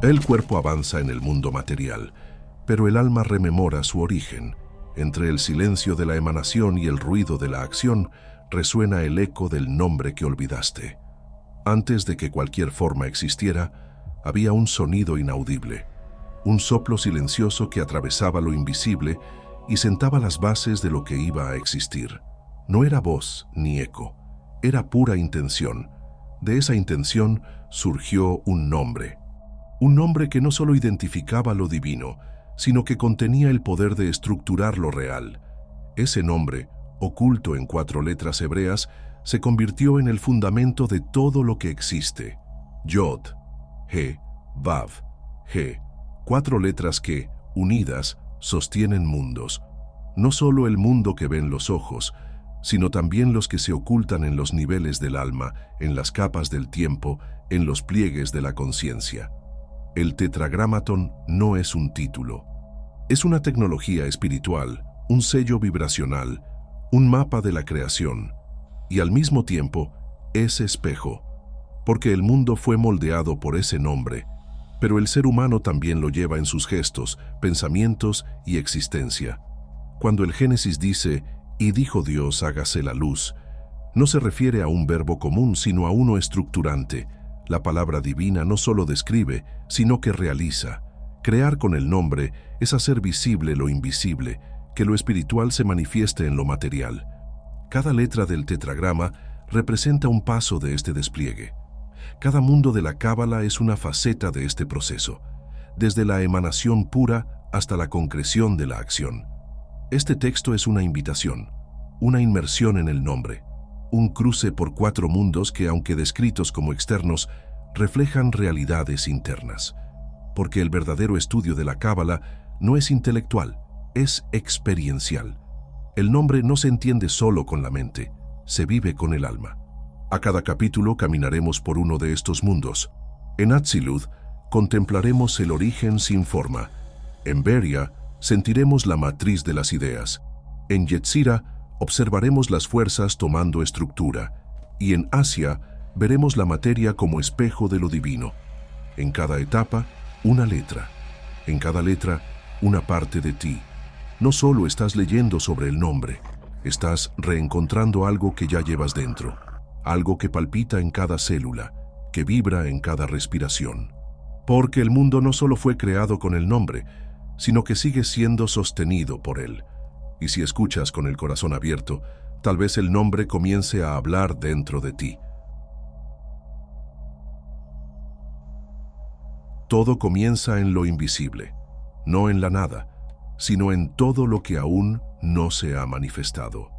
El cuerpo avanza en el mundo material, pero el alma rememora su origen. Entre el silencio de la emanación y el ruido de la acción, resuena el eco del nombre que olvidaste. Antes de que cualquier forma existiera, había un sonido inaudible, un soplo silencioso que atravesaba lo invisible y sentaba las bases de lo que iba a existir. No era voz ni eco, era pura intención. De esa intención surgió un nombre que no solo identificaba lo divino, sino que contenía el poder de estructurar lo real. Ese nombre, oculto en 4 letras hebreas, se convirtió en el fundamento de todo lo que existe. Yod, He, Vav, He, 4 letras que, unidas, sostienen mundos. No solo el mundo que ven los ojos, sino también los que se ocultan en los niveles del alma, en las capas del tiempo, en los pliegues de la conciencia. El Tetragrámaton no es un título. Es una tecnología espiritual, un sello vibracional, un mapa de la creación, y al mismo tiempo es espejo, porque el mundo fue moldeado por ese nombre, pero el ser humano también lo lleva en sus gestos, pensamientos y existencia. Cuando el Génesis dice, y dijo Dios, hágase la luz, no se refiere a un verbo común, sino a uno estructurante. La palabra divina no solo describe, sino que realiza. Crear con el nombre es hacer visible lo invisible, que lo espiritual se manifieste en lo material. Cada letra del tetragrama representa un paso de este despliegue. Cada mundo de la Cábala es una faceta de este proceso, desde la emanación pura hasta la concreción de la acción. Este texto es una invitación, una inmersión en el nombre, un cruce por 4 mundos que, aunque descritos como externos, reflejan realidades internas. Porque el verdadero estudio de la Cábala no es intelectual, es experiencial. El nombre no se entiende solo con la mente, se vive con el alma. A cada capítulo caminaremos por uno de estos mundos. En Atzilut contemplaremos el origen sin forma. En Beria sentiremos la matriz de las ideas. En Yetzirah observaremos las fuerzas tomando estructura. Y en Asia veremos la materia como espejo de lo divino. En cada etapa, una letra. En cada letra, una parte de ti. No solo estás leyendo sobre el nombre, estás reencontrando algo que ya llevas dentro, algo que palpita en cada célula, que vibra en cada respiración. Porque el mundo no solo fue creado con el nombre, sino que sigue siendo sostenido por él. Y si escuchas con el corazón abierto, tal vez el nombre comience a hablar dentro de ti. Todo comienza en lo invisible, no en la nada, sino en todo lo que aún no se ha manifestado.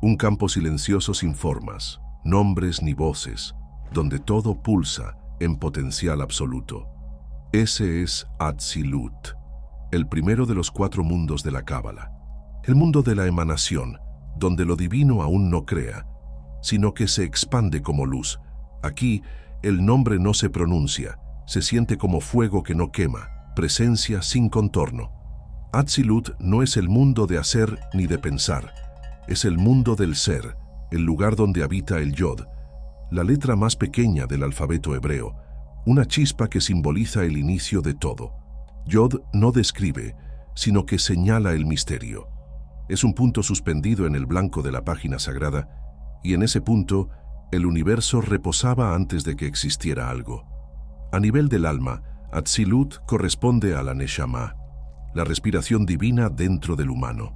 Un campo silencioso sin formas, nombres ni voces, donde todo pulsa en potencial absoluto. Ese es Atzilut, el primero de los 4 mundos de la Cábala. El mundo de la emanación, donde lo divino aún no crea, sino que se expande como luz. Aquí, el nombre no se pronuncia, se siente como fuego que no quema, presencia sin contorno. Atzilut no es el mundo de hacer ni de pensar, es el mundo del ser, el lugar donde habita el Yod, la letra más pequeña del alfabeto hebreo, una chispa que simboliza el inicio de todo. Yod no describe, sino que señala el misterio. Es un punto suspendido en el blanco de la página sagrada, y en ese punto el universo reposaba antes de que existiera algo. A nivel del alma, Atzilut corresponde a la Neshama, la respiración divina dentro del humano,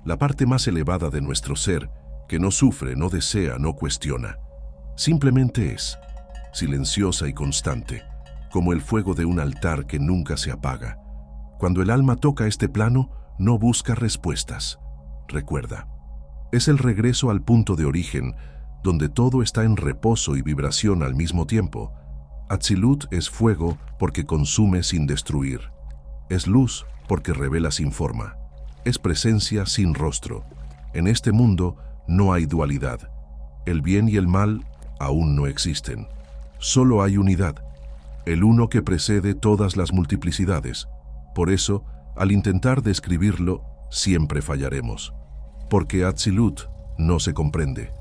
la parte más elevada de nuestro ser, que no sufre, no desea, no cuestiona. Simplemente es, silenciosa y constante, como el fuego de un altar que nunca se apaga. Cuando el alma toca este plano, no busca respuestas. Recuerda, es el regreso al punto de origen, donde todo está en reposo y vibración al mismo tiempo. Atzilut es fuego porque consume sin destruir. Es luz porque revela sin forma. Es presencia sin rostro. En este mundo no hay dualidad. El bien y el mal aún no existen. Solo hay unidad, el uno que precede todas las multiplicidades. Por eso, al intentar describirlo, siempre fallaremos. Porque Atzilut no se comprende.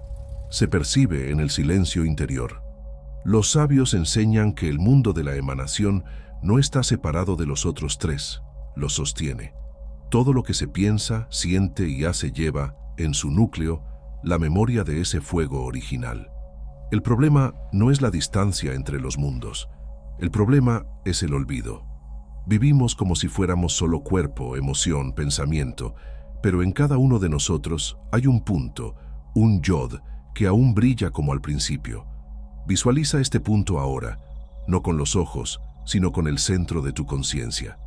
Se percibe en el silencio interior. Los sabios enseñan que el mundo de la emanación no está separado de los otros tres, los sostiene. Todo lo que se piensa, siente y hace lleva, en su núcleo, la memoria de ese fuego original. El problema no es la distancia entre los mundos. El problema es el olvido. Vivimos como si fuéramos solo cuerpo, emoción, pensamiento, pero en cada uno de nosotros hay un punto, un yod, que aún brilla como al principio. Visualiza este punto ahora, no con los ojos, sino con el centro de tu conciencia.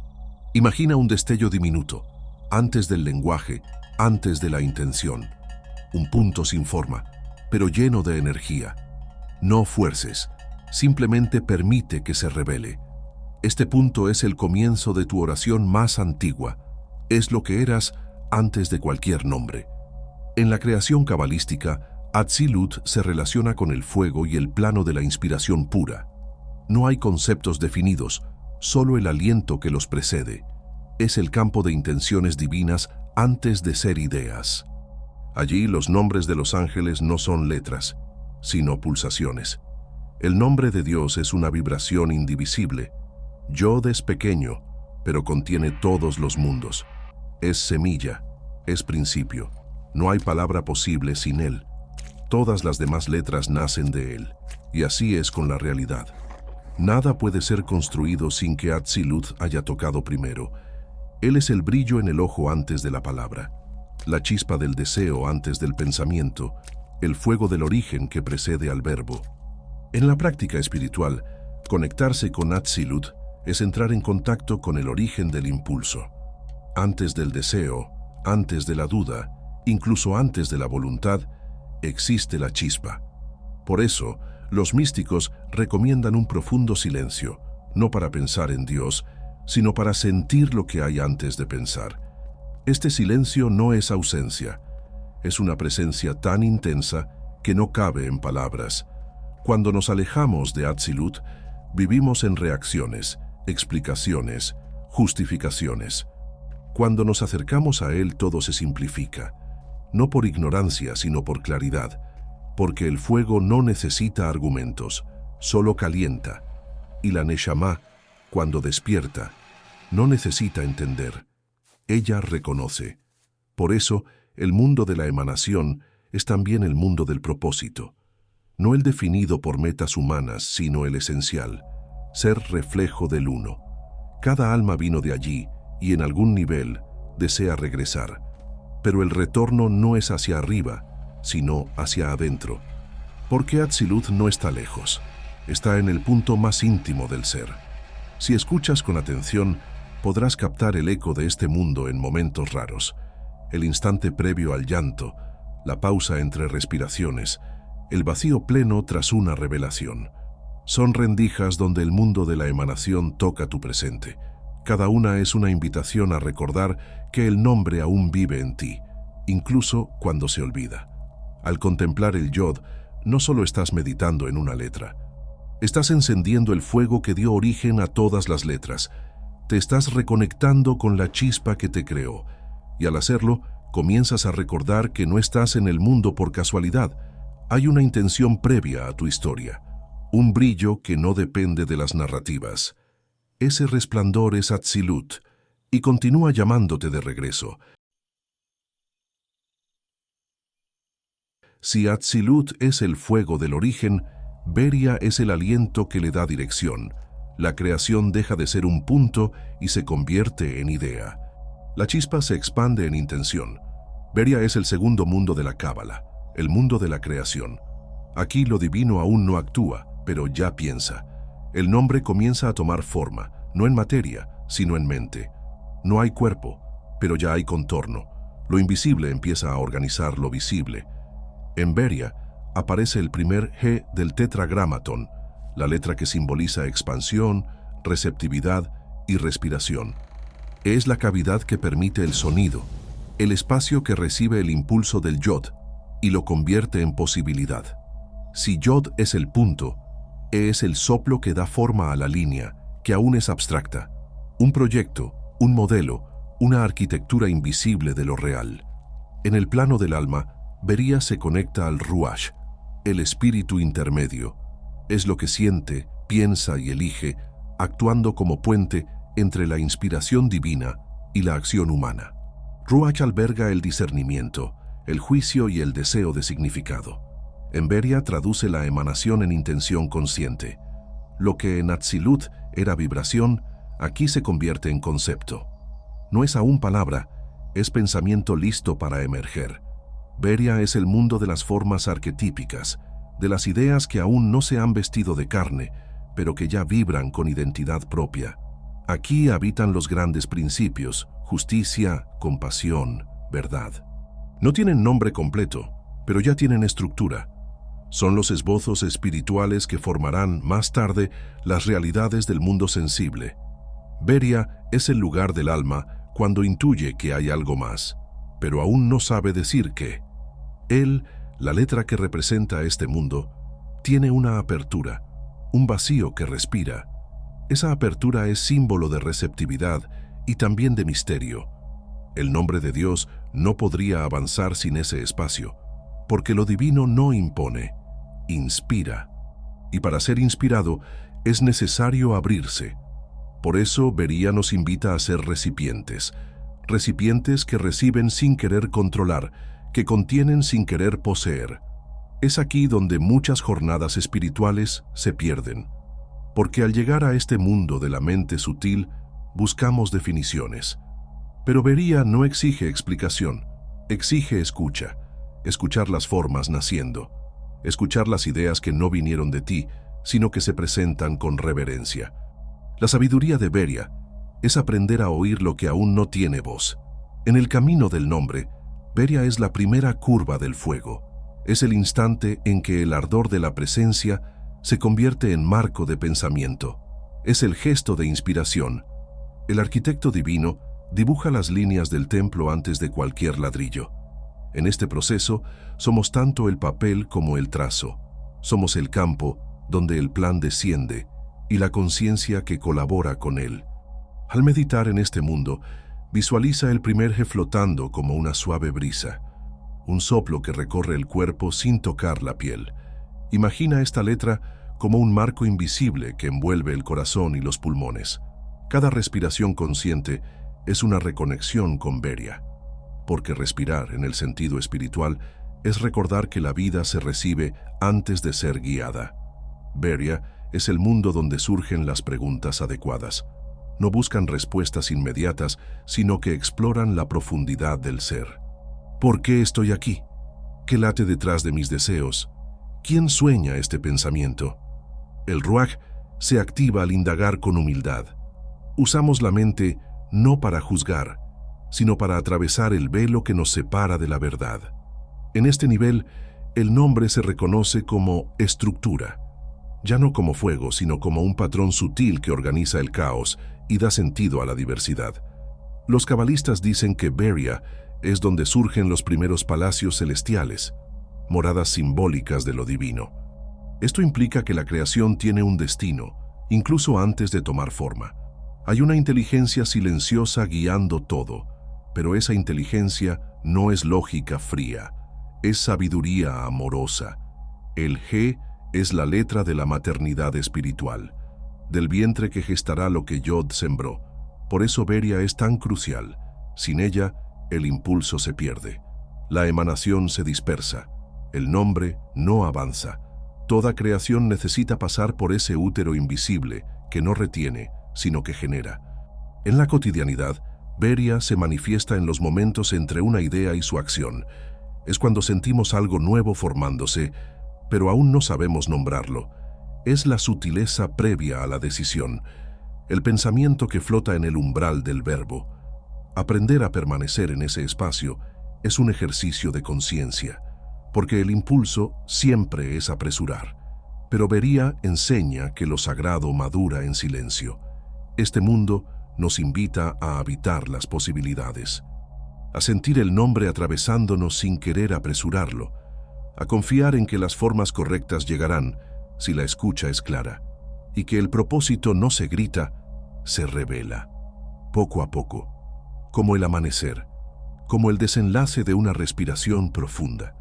Imagina un destello diminuto, antes del lenguaje, antes de la intención. Un punto sin forma, pero lleno de energía. No fuerces, simplemente permite que se revele. Este punto es el comienzo de tu oración más antigua. Es lo que eras antes de cualquier nombre. En la creación cabalística, Atzilut se relaciona con el fuego y el plano de la inspiración pura. No hay conceptos definidos, solo el aliento que los precede. Es el campo de intenciones divinas antes de ser ideas. Allí los nombres de los ángeles no son letras, sino pulsaciones. El nombre de Dios es una vibración indivisible. Yod es pequeño, pero contiene todos los mundos. Es semilla, es principio. No hay palabra posible sin él. Todas las demás letras nacen de él, y así es con la realidad. Nada puede ser construido sin que Atzilut haya tocado primero. Él es el brillo en el ojo antes de la palabra, la chispa del deseo antes del pensamiento, el fuego del origen que precede al verbo. En la práctica espiritual, conectarse con Atzilut es entrar en contacto con el origen del impulso. Antes del deseo, antes de la duda, incluso antes de la voluntad, existe la chispa. Por eso, los místicos recomiendan un profundo silencio, no para pensar en Dios, sino para sentir lo que hay antes de pensar. Este silencio no es ausencia, es una presencia tan intensa que no cabe en palabras. Cuando nos alejamos de Atzilut, vivimos en reacciones, explicaciones, justificaciones. Cuando nos acercamos a él todo se simplifica, no por ignorancia sino por claridad, porque el fuego no necesita argumentos, solo calienta, y la Neshama, cuando despierta, no necesita entender. Ella reconoce. Por eso, el mundo de la emanación es también el mundo del propósito. No el definido por metas humanas, sino el esencial, ser reflejo del uno. Cada alma vino de allí y en algún nivel desea regresar. Pero el retorno no es hacia arriba, sino hacia adentro. Porque Atzilut no está lejos, está en el punto más íntimo del ser. Si escuchas con atención, podrás captar el eco de este mundo en momentos raros, el instante previo al llanto, la pausa entre respiraciones, el vacío pleno tras una revelación. Son rendijas donde el mundo de la emanación toca tu presente. Cada una es una invitación a recordar que el nombre aún vive en ti, incluso cuando se olvida. Al contemplar el Yod, no solo estás meditando en una letra, estás encendiendo el fuego que dio origen a todas las letras. Te estás reconectando con la chispa que te creó, y al hacerlo, comienzas a recordar que no estás en el mundo por casualidad. Hay una intención previa a tu historia, un brillo que no depende de las narrativas. Ese resplandor es Atzilut, y continúa llamándote de regreso. Si Atzilut es el fuego del origen, Beria es el aliento que le da dirección. La creación deja de ser un punto y se convierte en idea. La chispa se expande en intención. Beria es el segundo mundo de la Cábala, el mundo de la creación. Aquí lo divino aún no actúa, pero ya piensa. El nombre comienza a tomar forma, no en materia, sino en mente. No hay cuerpo, pero ya hay contorno. Lo invisible empieza a organizar lo visible. En Beria aparece el primer G del tetragramatón, la letra que simboliza expansión, receptividad y respiración. Es la cavidad que permite el sonido, el espacio que recibe el impulso del Yod y lo convierte en posibilidad. Si Yod es el punto, es el soplo que da forma a la línea, que aún es abstracta. Un proyecto, un modelo, una arquitectura invisible de lo real. En el plano del alma, Beria se conecta al Ruach, el espíritu intermedio. Es lo que siente, piensa y elige actuando como puente entre la inspiración divina y la acción humana. Ruach alberga el discernimiento, el juicio y el deseo de significado. En Beria traduce la emanación en intención consciente. Lo que en Atzilut era vibración, aquí se convierte en concepto. No es aún palabra, es pensamiento listo para emerger. Beria es el mundo de las formas arquetípicas, de las ideas que aún no se han vestido de carne, pero que ya vibran con identidad propia. Aquí habitan los grandes principios: justicia, compasión, verdad. No tienen nombre completo, pero ya tienen estructura. Son los esbozos espirituales que formarán más tarde las realidades del mundo sensible. Beria es el lugar del alma cuando intuye que hay algo más, pero aún no sabe decir qué. Él, la letra que representa este mundo, tiene una apertura, un vacío que respira. Esa apertura es símbolo de receptividad y también de misterio. El nombre de Dios no podría avanzar sin ese espacio, porque lo divino no impone, inspira. Y para ser inspirado es necesario abrirse. Por eso Beria nos invita a ser recipientes, recipientes que reciben sin querer controlar, que contienen sin querer poseer. Es aquí donde muchas jornadas espirituales se pierden, porque al llegar a este mundo de la mente sutil, buscamos definiciones. Pero Beria no exige explicación, exige escucha, escuchar las formas naciendo, escuchar las ideas que no vinieron de ti, sino que se presentan con reverencia. La sabiduría de Beria es aprender a oír lo que aún no tiene voz. En el camino del nombre, Beria es la primera curva del fuego. Es el instante en que el ardor de la presencia se convierte en marco de pensamiento. Es el gesto de inspiración. El arquitecto divino dibuja las líneas del templo antes de cualquier ladrillo. En este proceso, somos tanto el papel como el trazo. Somos el campo donde el plan desciende y la conciencia que colabora con él. Al meditar en este mundo, visualiza el primer je flotando como una suave brisa, un soplo que recorre el cuerpo sin tocar la piel. Imagina esta letra como un marco invisible que envuelve el corazón y los pulmones. Cada respiración consciente es una reconexión con Beria, porque respirar en el sentido espiritual es recordar que la vida se recibe antes de ser guiada. Beria es el mundo donde surgen las preguntas adecuadas. No buscan respuestas inmediatas, sino que exploran la profundidad del ser. ¿Por qué estoy aquí? ¿Qué late detrás de mis deseos? ¿Quién sueña este pensamiento? El Ruach se activa al indagar con humildad. Usamos la mente no para juzgar, sino para atravesar el velo que nos separa de la verdad. En este nivel, el nombre se reconoce como estructura, ya no como fuego, sino como un patrón sutil que organiza el caos y da sentido a la diversidad. Los cabalistas dicen que Beria es donde surgen los primeros palacios celestiales, moradas simbólicas de lo divino. Esto implica que la creación tiene un destino, incluso antes de tomar forma. Hay una inteligencia silenciosa guiando todo, pero esa inteligencia no es lógica fría, es sabiduría amorosa. El G es la letra de la maternidad espiritual, del vientre que gestará lo que Yod sembró. Por eso Beria es tan crucial. Sin ella, el impulso se pierde. La emanación se dispersa. El nombre no avanza. Toda creación necesita pasar por ese útero invisible que no retiene, sino que genera. En la cotidianidad, Beria se manifiesta en los momentos entre una idea y su acción. Es cuando sentimos algo nuevo formándose, pero aún no sabemos nombrarlo. Es la sutileza previa a la decisión, el pensamiento que flota en el umbral del verbo. Aprender a permanecer en ese espacio es un ejercicio de conciencia, porque el impulso siempre es apresurar. Pero Beria enseña que lo sagrado madura en silencio. Este mundo nos invita a habitar las posibilidades, a sentir el nombre atravesándonos sin querer apresurarlo, a confiar en que las formas correctas llegarán si la escucha es clara, y que el propósito no se grita, se revela, poco a poco, como el amanecer, como el desenlace de una respiración profunda.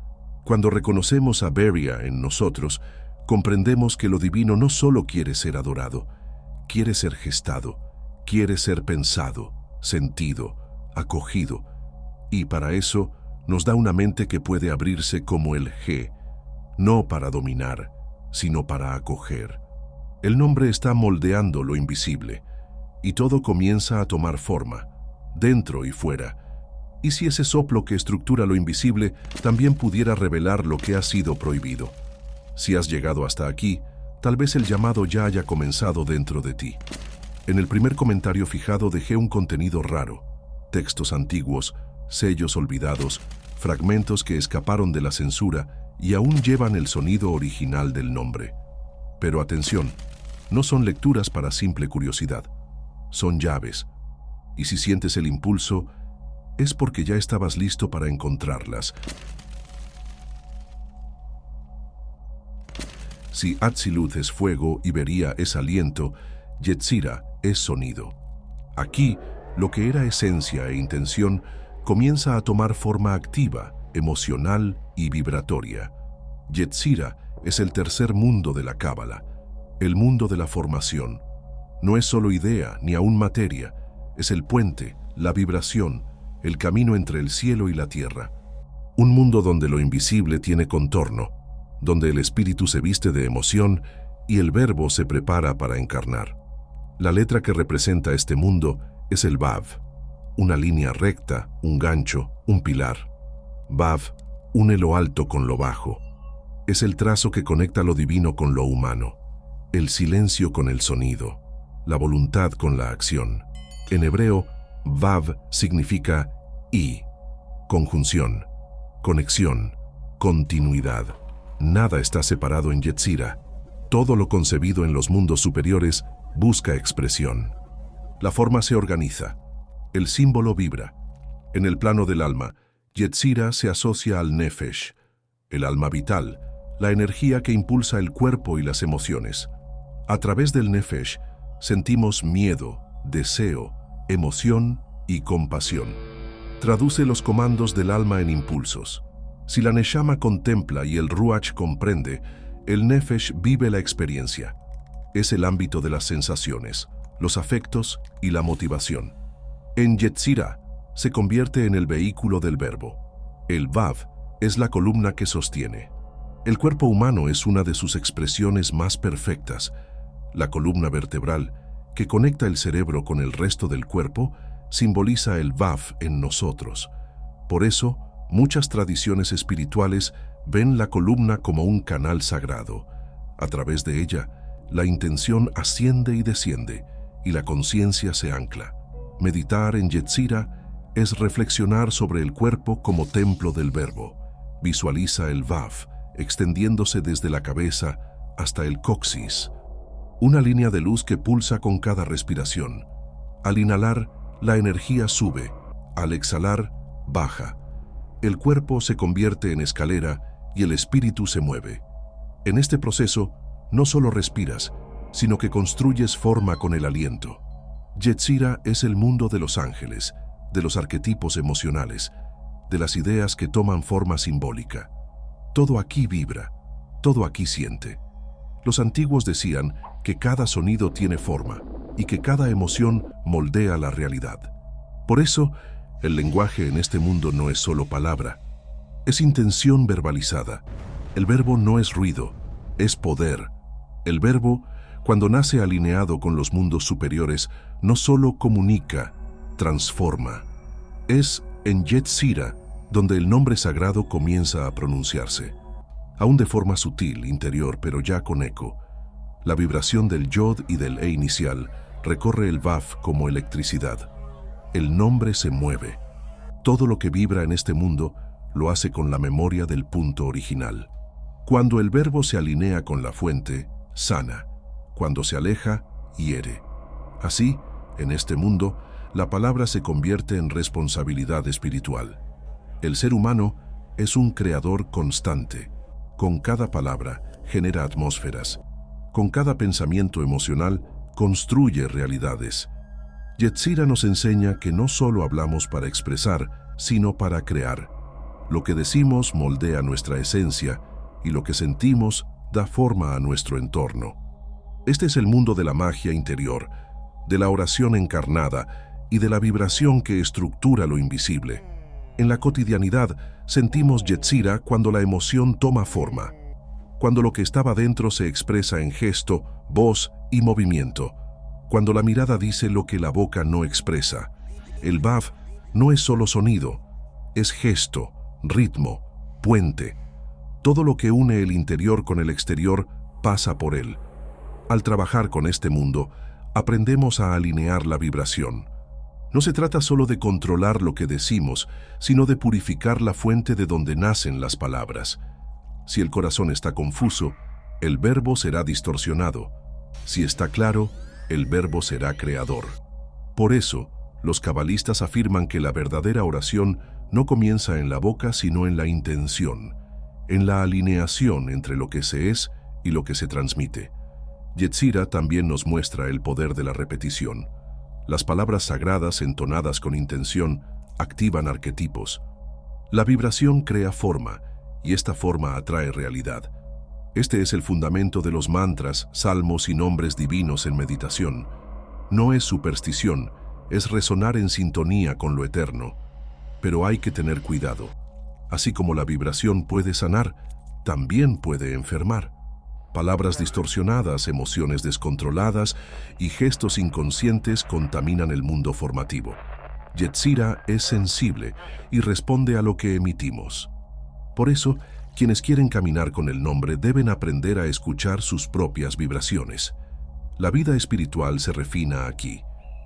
Cuando reconocemos a Beria en nosotros, comprendemos que lo divino no solo quiere ser adorado, quiere ser gestado, quiere ser pensado, sentido, acogido, y para eso nos da una mente que puede abrirse como el G, no para dominar, sino para acoger. El nombre está moldeando lo invisible, y todo comienza a tomar forma, dentro y fuera. ¿Y si ese soplo que estructura lo invisible también pudiera revelar lo que ha sido prohibido? Si has llegado hasta aquí, tal vez el llamado ya haya comenzado dentro de ti. En el primer comentario fijado dejé un contenido raro, textos antiguos, sellos olvidados, fragmentos que escaparon de la censura y aún llevan el sonido original del nombre. Pero atención, no son lecturas para simple curiosidad, son llaves. Y si sientes el impulso, es porque ya estabas listo para encontrarlas. Si Atziluth es fuego y Bería es aliento, Yetzirah es sonido. Aquí, lo que era esencia e intención comienza a tomar forma activa, emocional y vibratoria. Yetzirah es el tercer mundo de la Cábala, el mundo de la formación. No es solo idea ni aún materia, es el puente, la vibración, el camino entre el cielo y la tierra. Un mundo donde lo invisible tiene contorno, donde el espíritu se viste de emoción y el verbo se prepara para encarnar. La letra que representa este mundo es el Vav, una línea recta, un gancho, un pilar. Vav une lo alto con lo bajo. Es el trazo que conecta lo divino con lo humano, el silencio con el sonido, la voluntad con la acción. En hebreo, Vav significa y, conjunción, conexión, continuidad. Nada está separado en Yetzirah. Todo lo concebido en los mundos superiores busca expresión. La forma se organiza. El símbolo vibra. En el plano del alma, Yetzirah se asocia al Nefesh, el alma vital, la energía que impulsa el cuerpo y las emociones. A través del Nefesh sentimos miedo, deseo, emoción y compasión. Traduce los comandos del alma en impulsos. Si la Neshama contempla y el Ruach comprende, el Nefesh vive la experiencia. Es el ámbito de las sensaciones, los afectos y la motivación. En Yetzirah se convierte en el vehículo del verbo. El Vav es la columna que sostiene. El cuerpo humano es una de sus expresiones más perfectas. La columna vertebral, que conecta el cerebro con el resto del cuerpo, simboliza el Vav en nosotros. Por eso, muchas tradiciones espirituales ven la columna como un canal sagrado. A través de ella, la intención asciende y desciende, y la conciencia se ancla. Meditar en Yetzirah es reflexionar sobre el cuerpo como templo del verbo. Visualiza el Vav, extendiéndose desde la cabeza hasta el coxis. Una línea de luz que pulsa con cada respiración. Al inhalar, la energía sube. Al exhalar, baja. El cuerpo se convierte en escalera y el espíritu se mueve. En este proceso, no solo respiras, sino que construyes forma con el aliento. Yetzirah es el mundo de los ángeles, de los arquetipos emocionales, de las ideas que toman forma simbólica. Todo aquí vibra, todo aquí siente. Los antiguos decían que cada sonido tiene forma y que cada emoción moldea la realidad. Por eso, el lenguaje en este mundo no es solo palabra, es intención verbalizada. El verbo no es ruido, es poder. El verbo, cuando nace alineado con los mundos superiores, no solo comunica, transforma. Es en Yetzirah donde el nombre sagrado comienza a pronunciarse. Aún de forma sutil, interior, pero ya con eco. La vibración del Yod y del E inicial recorre el Vav como electricidad. El nombre se mueve. Todo lo que vibra en este mundo lo hace con la memoria del punto original. Cuando el verbo se alinea con la fuente, sana. Cuando se aleja, hiere. Así, en este mundo, la palabra se convierte en responsabilidad espiritual. El ser humano es un creador constante. Con cada palabra genera atmósferas. Con cada pensamiento emocional construye realidades. Yetzirah nos enseña que no solo hablamos para expresar, sino para crear. Lo que decimos moldea nuestra esencia y lo que sentimos da forma a nuestro entorno. Este es el mundo de la magia interior, de la oración encarnada y de la vibración que estructura lo invisible. En la cotidianidad sentimos Yetzirah cuando la emoción toma forma, cuando lo que estaba dentro se expresa en gesto, voz y movimiento, cuando la mirada dice lo que la boca no expresa. El Vav no es solo sonido, es gesto, ritmo, puente. Todo lo que une el interior con el exterior pasa por él. Al trabajar con este mundo, aprendemos a alinear la vibración. No se trata solo de controlar lo que decimos, sino de purificar la fuente de donde nacen las palabras. Si el corazón está confuso, el verbo será distorsionado. Si está claro, el verbo será creador. Por eso, los cabalistas afirman que la verdadera oración no comienza en la boca, sino en la intención, en la alineación entre lo que se es y lo que se transmite. Yetzirah también nos muestra el poder de la repetición. Las palabras sagradas entonadas con intención activan arquetipos. La vibración crea forma, y esta forma atrae realidad. Este es el fundamento de los mantras, salmos y nombres divinos en meditación. No es superstición, es resonar en sintonía con lo eterno. Pero hay que tener cuidado. Así como la vibración puede sanar, también puede enfermar. Palabras distorsionadas, emociones descontroladas y gestos inconscientes contaminan el mundo formativo. Yetzirah es sensible y responde a lo que emitimos. Por eso, quienes quieren caminar con el nombre deben aprender a escuchar sus propias vibraciones. La vida espiritual se refina aquí,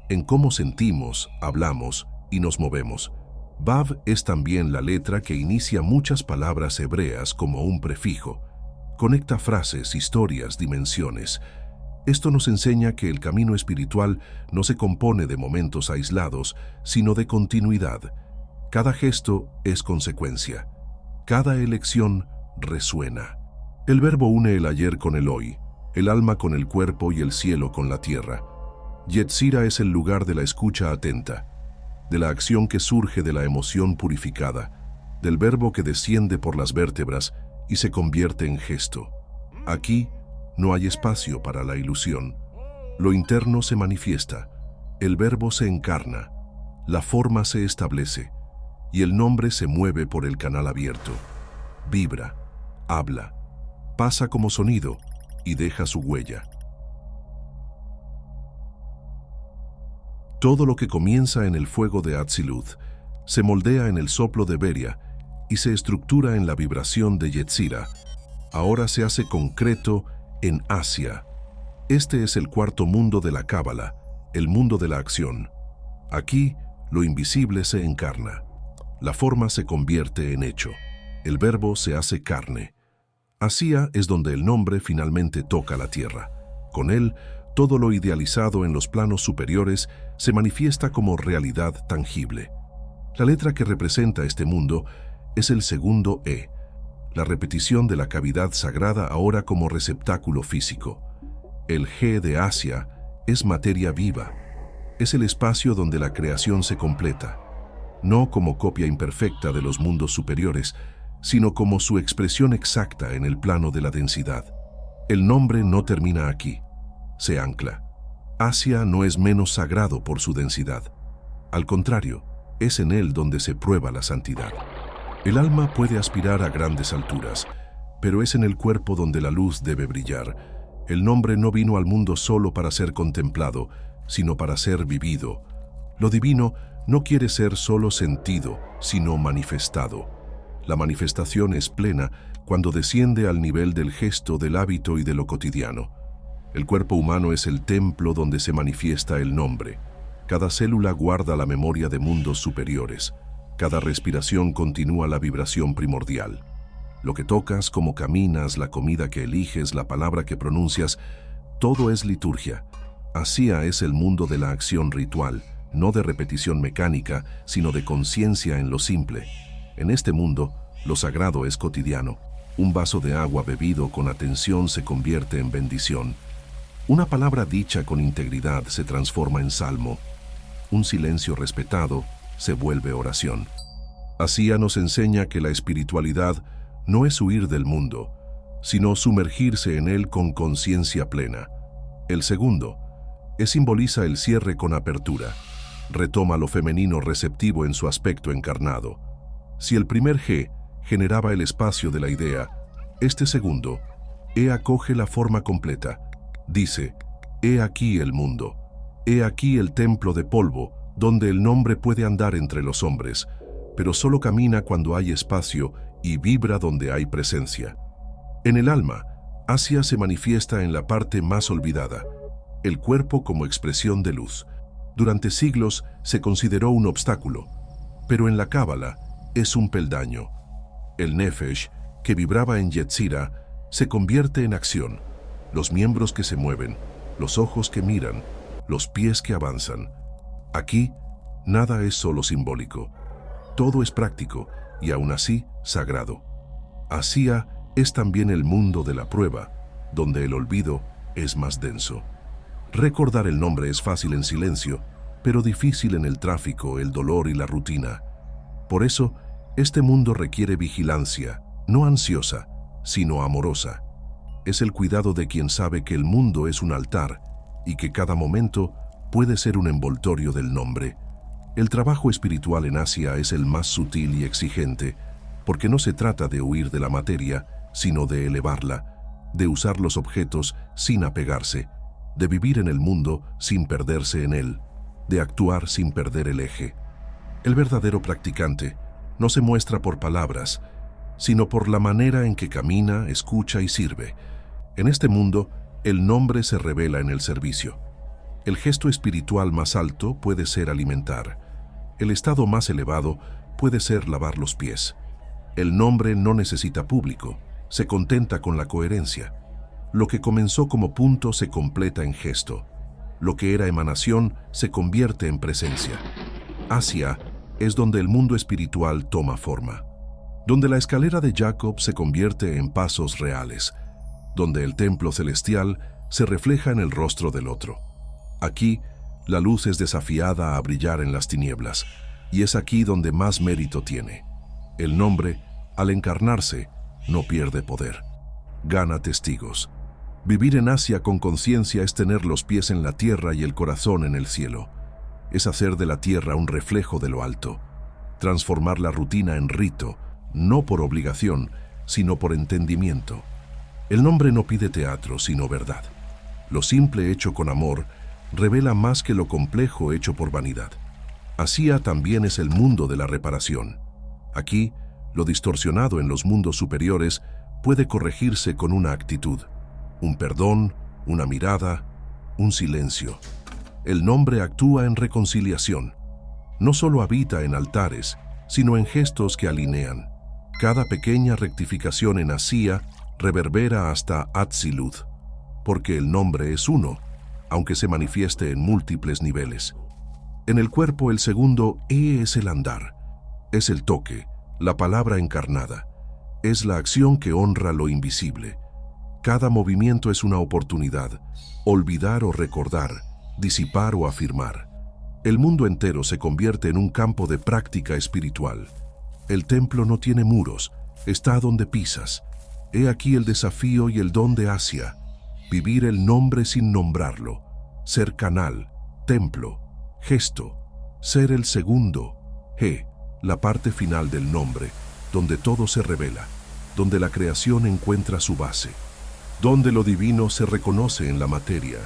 en cómo sentimos, hablamos y nos movemos. Vav es también la letra que inicia muchas palabras hebreas como un prefijo. Conecta frases, historias, dimensiones. Esto nos enseña que el camino espiritual no se compone de momentos aislados, sino de continuidad. Cada gesto es consecuencia. Cada elección resuena. El verbo une el ayer con el hoy, el alma con el cuerpo y el cielo con la tierra. Yetzirah es el lugar de la escucha atenta, de la acción que surge de la emoción purificada, del verbo que desciende por las vértebras y se convierte en gesto. Aquí no hay espacio para la ilusión. Lo interno se manifiesta, el verbo se encarna, la forma se establece y el nombre se mueve por el canal abierto. Vibra, habla, pasa como sonido y deja su huella. Todo lo que comienza en el fuego de Atziluth se moldea en el soplo de Beria y se estructura en la vibración de Yetzirah. Ahora se hace concreto en Asia. Este es el cuarto mundo de la Cábala, el mundo de la acción. Aquí, lo invisible se encarna. La forma se convierte en hecho. El verbo se hace carne. Asia es donde el nombre finalmente toca la tierra. Con él, todo lo idealizado en los planos superiores se manifiesta como realidad tangible. La letra que representa este mundo es el segundo E, la repetición de la cavidad sagrada ahora como receptáculo físico. El G de Asia es materia viva, es el espacio donde la creación se completa, no como copia imperfecta de los mundos superiores, sino como su expresión exacta en el plano de la densidad. El nombre no termina aquí, se ancla. Asia no es menos sagrado por su densidad. Al contrario, es en él donde se prueba la santidad. El alma puede aspirar a grandes alturas, pero es en el cuerpo donde la luz debe brillar. El nombre no vino al mundo solo para ser contemplado, sino para ser vivido. Lo divino no quiere ser solo sentido, sino manifestado. La manifestación es plena cuando desciende al nivel del gesto, del hábito y de lo cotidiano. El cuerpo humano es el templo donde se manifiesta el nombre. Cada célula guarda la memoria de mundos superiores. Cada respiración continúa la vibración primordial. Lo que tocas, cómo caminas, la comida que eliges, la palabra que pronuncias, todo es liturgia. Asia es el mundo de la acción ritual, no de repetición mecánica, sino de conciencia en lo simple. En este mundo, lo sagrado es cotidiano. Un vaso de agua bebido con atención se convierte en bendición. Una palabra dicha con integridad se transforma en salmo. Un silencio respetado se vuelve oración. Asia nos enseña que la espiritualidad no es huir del mundo, sino sumergirse en él con conciencia plena. El segundo, simboliza el cierre con apertura. Retoma lo femenino receptivo en su aspecto encarnado. Si el primer G generaba el espacio de la idea, este segundo, acoge la forma completa. Dice, he aquí el mundo, he aquí el templo de polvo, donde el nombre puede andar entre los hombres, pero solo camina cuando hay espacio y vibra donde hay presencia. En el alma, Asia se manifiesta en la parte más olvidada, el cuerpo como expresión de luz. Durante siglos se consideró un obstáculo, pero en la Cábala es un peldaño. El Nefesh, que vibraba en Yetzirah, se convierte en acción. Los miembros que se mueven, los ojos que miran, los pies que avanzan. Aquí, nada es solo simbólico. Todo es práctico y aún así sagrado. Asia es también el mundo de la prueba, donde el olvido es más denso. Recordar el nombre es fácil en silencio, pero difícil en el tráfico, el dolor y la rutina. Por eso, este mundo requiere vigilancia, no ansiosa, sino amorosa. Es el cuidado de quien sabe que el mundo es un altar y que cada momento puede ser un envoltorio del nombre. El trabajo espiritual en Asia es el más sutil y exigente, porque no se trata de huir de la materia, sino de elevarla, de usar los objetos sin apegarse, de vivir en el mundo sin perderse en él, de actuar sin perder el eje. El verdadero practicante no se muestra por palabras, sino por la manera en que camina, escucha y sirve. En este mundo, el nombre se revela en el servicio. El gesto espiritual más alto puede ser alimentar. El estado más elevado puede ser lavar los pies. El nombre no necesita público, se contenta con la coherencia. Lo que comenzó como punto se completa en gesto. Lo que era emanación se convierte en presencia. Asia es donde el mundo espiritual toma forma, donde la escalera de Jacob se convierte en pasos reales, donde el templo celestial se refleja en el rostro del otro. Aquí, la luz es desafiada a brillar en las tinieblas, y es aquí donde más mérito tiene. El nombre, al encarnarse, no pierde poder, gana testigos. Vivir en Asia con conciencia es tener los pies en la tierra y el corazón en el cielo. Es hacer de la tierra un reflejo de lo alto, transformar la rutina en rito, no por obligación, sino por entendimiento. El nombre no pide teatro, sino verdad. Lo simple hecho con amor revela más que lo complejo hecho por vanidad. Asia también es el mundo de la reparación. Aquí, lo distorsionado en los mundos superiores puede corregirse con una actitud, un perdón, una mirada, un silencio. El nombre actúa en reconciliación. No solo habita en altares, sino en gestos que alinean. Cada pequeña rectificación en Asia reverbera hasta Atzilut, porque el nombre es uno, aunque se manifieste en múltiples niveles. En el cuerpo el segundo es el andar, es el toque, la palabra encarnada, es la acción que honra lo invisible. Cada movimiento es una oportunidad, olvidar o recordar, disipar o afirmar. El mundo entero se convierte en un campo de práctica espiritual. El templo no tiene muros, está donde pisas. He aquí el desafío y el don de Asia, vivir el nombre sin nombrarlo, ser canal, templo, gesto, ser el segundo, G, la parte final del nombre, donde todo se revela, donde la creación encuentra su base, donde lo divino se reconoce en la materia.